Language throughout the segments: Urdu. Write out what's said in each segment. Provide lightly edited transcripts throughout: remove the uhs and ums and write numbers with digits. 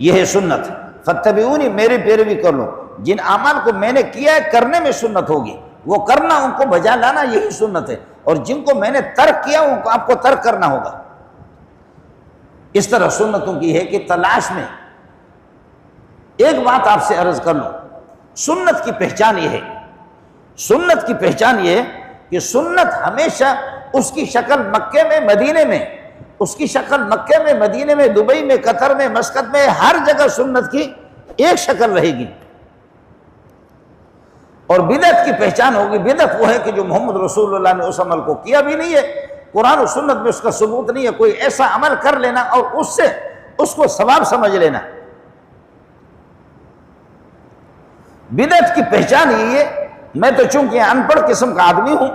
یہ ہے سنت. فاتبعونی، میری پیروی کر لو. جن اعمال کو میں نے کیا ہے کرنے میں سنت ہوگی، وہ کرنا، ان کو بجا لانا، یہی سنت ہے. اور جن کو میں نے ترک کیا ان کو آپ کو ترک کرنا ہوگا. اس طرح سنتوں کی ہے کہ تلاش میں. ایک بات آپ سے عرض کر لوں، سنت کی پہچان یہ ہے، سنت کی پہچان یہ ہے کہ سنت ہمیشہ اس کی شکل مکے میں، مدینے میں، اس کی شکل مکے میں، مدینے میں، دبئی میں، قطر میں، مسقط میں، ہر جگہ سنت کی ایک شکل رہے گی. اور بدعت کی پہچان ہوگی. بدعت وہ ہے کہ جو محمد رسول اللہ نے اس عمل کو کیا بھی نہیں ہے، قرآن و سنت میں اس کا ثبوت نہیں ہے، کوئی ایسا عمل کر لینا اور اس سے اس کو ثواب سمجھ لینا. بدعت کی پہچان یہی ہے. میں تو چونکہ ان پڑھ قسم کا آدمی ہوں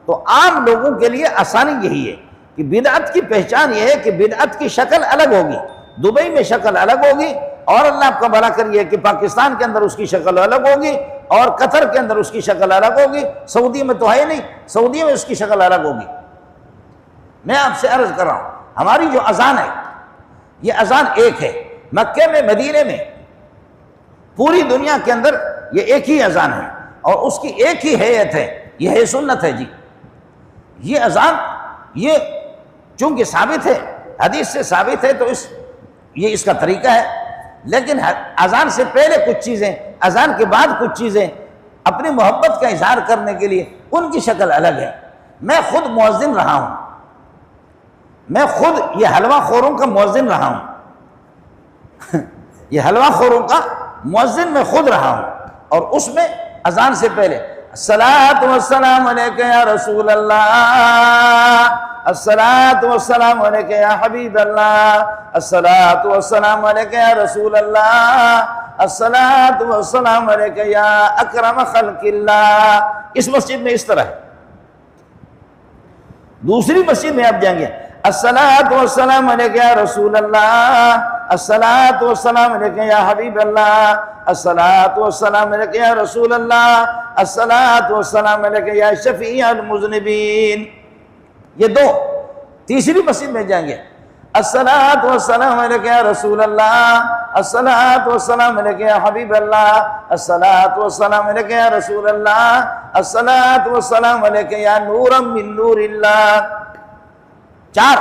تو عام لوگوں کے لیے آسانی یہی ہے کہ بدعت کی پہچان یہ ہے کہ بدعت کی شکل الگ ہوگی. دبئی میں شکل الگ ہوگی، اور اللہ آپ کا بھلا کریے کہ پاکستان کے اندر اس کی شکل الگ ہوگی، اور قطر کے اندر اس کی شکل الگ ہوگی. سعودی میں تو ہے نہیں، سعودی میں اس کی شکل الگ ہوگی. میں آپ سے عرض کر رہا ہوں، ہماری جو اذان ہے یہ اذان ایک ہے. مکے میں، مدینے میں، پوری دنیا کے اندر یہ ایک ہی اذان ہے، اور اس کی ایک ہی حیت ہے. یہ ہے سنت ہے جی. یہ اذان یہ چونکہ ثابت ہے، حدیث سے ثابت ہے، تو یہ اس کا طریقہ ہے. لیکن اذان سے پہلے کچھ چیزیں، اذان کے بعد کچھ چیزیں اپنی محبت کا اظہار کرنے کے لیے ان کی شکل الگ ہے. میں خود مؤذن رہا ہوں، میں خود یہ حلوہ خوروں کا مؤذن رہا ہوں. یہ حلوہ خوروں کا مؤذن میں خود رہا ہوں، اور اس میں اذان سے پہلے الصلاۃ والسلام علیک یا رسول اللہ، الصلاۃ والسلام علیک یا حبیب اللہ، الصلاۃ والسلام علیک یا رسول اللہ، الصلاۃ والسلام علیک یا اکرم خلق اللہ. اس مسجد میں اس طرح ہے. دوسری مسجد میں آپ جائیں گے، الصلاۃ والسلام علیک یا رسول اللہ، الصلاۃ والسلام علیک یا حبیب اللہ، الصلاۃ والسلام علیک یا رسول اللہ، الصلاۃ والسلام علیک یا شفیع المذنبین. یہ دو. تیسری مسجد میں جائیں گے، الصلاۃ والسلام علیک یا رسول اللہ، الصلاۃ والسلام علیک یا حبیب اللہ، الصلاۃ والسلام علیک یا رسول اللہ، الصلاۃ والسلام علیک یا نورا من نور اللہ. چار.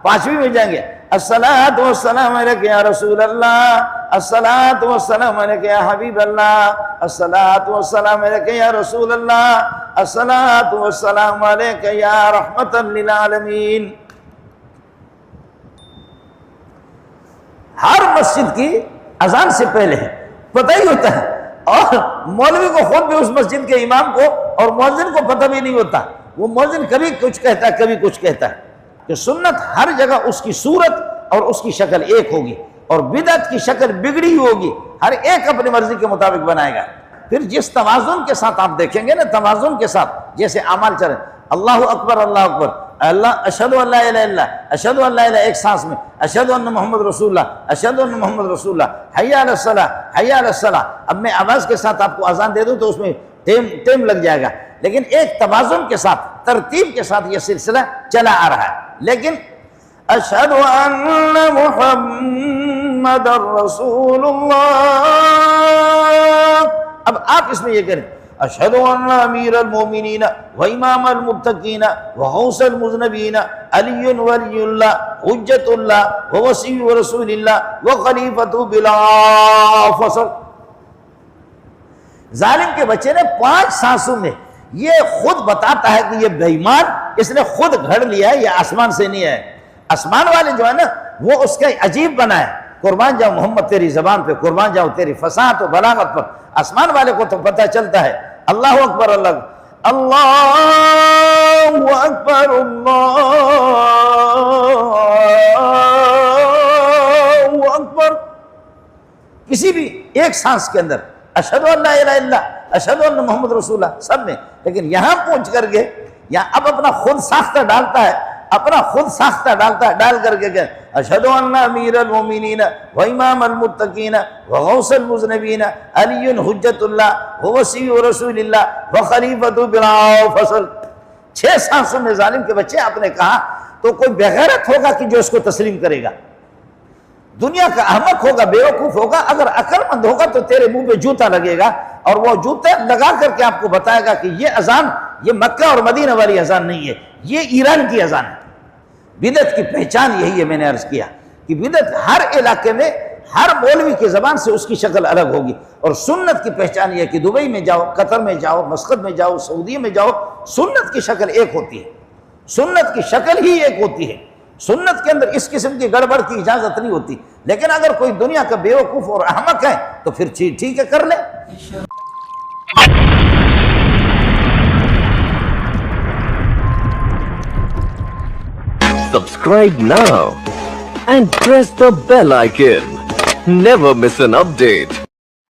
پانچویں میں جائیں گے، الصلاۃ والسلام علیک یا رسول اللہ، الصلاۃ والسلام علیک یا حبیب اللہ، الصلاۃ والسلام علیک یا رسول اللہ، الصلاۃ والسلام علیک یا رحمتا للعالمین. ہر مسجد کی اذان سے پہلے پتہ ہی ہوتا ہے، اور مولوی کو خود بھی اس مسجد کے امام کو اور مؤذن کو پتہ بھی نہیں ہوتا. وہ مؤذن کبھی کچھ کہتا ہے، کبھی کچھ کہتا ہے. کہ سنت ہر جگہ اس کی صورت اور اس کی شکل ایک ہوگی، اور بدعت کی شکل بگڑی ہوگی. ہر ایک اپنی مرضی کے مطابق بنائے گا. پھر جس توازن کے ساتھ آپ دیکھیں گے نا، توازن کے ساتھ جیسے اعمال چلے، اللہ اکبر، اللہ اکبر، اللہ اشہد ان لا الہ الا اللہ، اشہد ان لا الہ، ایک سانس میں، اشہد ان محمد رسول اللہ، اشہد ان محمد رسول اللہ، حی علی الصلاۃ، حی علی الصلاۃ. اب میں آواز کے ساتھ آپ کو اذان دے دوں تو اس میں ٹائم لگ جائے گا، لیکن ایک توازن کے ساتھ، ترتیب کے ساتھ یہ سلسلہ چلا آ رہا ہے. لیکن اشہد ان محمد رسول اللہ، اب آپ اس میں یہ کریں، اشہد ان امیر المومنین و امام المتقین و غوث المذنبین علی ولی اللہ حجت اللہ و وصی رسول اللہ و خلیفۃ بلا فصل. ظالم کے بچے نے 5 سانسوں میں یہ خود بتاتا ہے کہ یہ بے ایمان، اس نے خود گھڑ لیا ہے، یہ آسمان سے نہیں ہے. آسمان والے جو ہے نا وہ اس کا عجیب بنا ہے. قربان جاؤ محمد تیری زبان پہ، قربان جاؤ تیری فصاحت و بلاغت پر. آسمان والے کو تو پتہ چلتا ہے اللہ اکبر، اللہ اکبر، اللہ اکبر. کسی بھی ایک سانس کے اندر اشہد ان لا الہ الا اللہ، اشہد ان محمد رسول اللہ سب میں. لیکن یہاں پہنچ کر کے یہاں اب اپنا خود ساختہ ڈالتا ہے، اپنا خود ساختہ ڈالتا ہے، ڈال کر کے کہ اشہد ان امیر المومنین و امام المتقین و غوث المذنبین علی حجت اللہ و وصی رسول اللہ و خلیفۃ بلا فصل. 6 سانسوں میں ظالم کے بچے آپ نے کہا تو کوئی بغیرت ہوگا کہ جو اس کو تسلیم کرے گا. دنیا کا احمق ہوگا، بیوقوف ہوگا، اگر عقل مند ہوگا تو تیرے منہ پہ جوتا لگے گا اور وہ جوتے لگا کر کے آپ کو بتائے گا کہ یہ اذان، یہ مکہ اور مدینہ والی اذان نہیں ہے، یہ ایران کی اذان ہے۔ بدعت کی پہچان یہی ہے، میں نے عرض کیا کہ بدعت ہر علاقے میں ہر مولوی کی زبان سے اس کی شکل الگ ہوگی، اور سنت کی پہچان یہ ہے کہ دبئی میں جاؤ، قطر میں جاؤ، مسقط میں جاؤ، سعودی میں جاؤ، سنت کی شکل ایک ہوتی ہے، سنت کی شکل ہی ایک ہوتی ہے، سنت کے اندر اس قسم کی گڑبڑ کی اجازت نہیں ہوتی۔ لیکن اگر کوئی دنیا کا بیوقوف اور احمق ہے تو پھر ٹھیک ہے، کر لے۔ Subscribe now and press the bell icon. Never miss an update.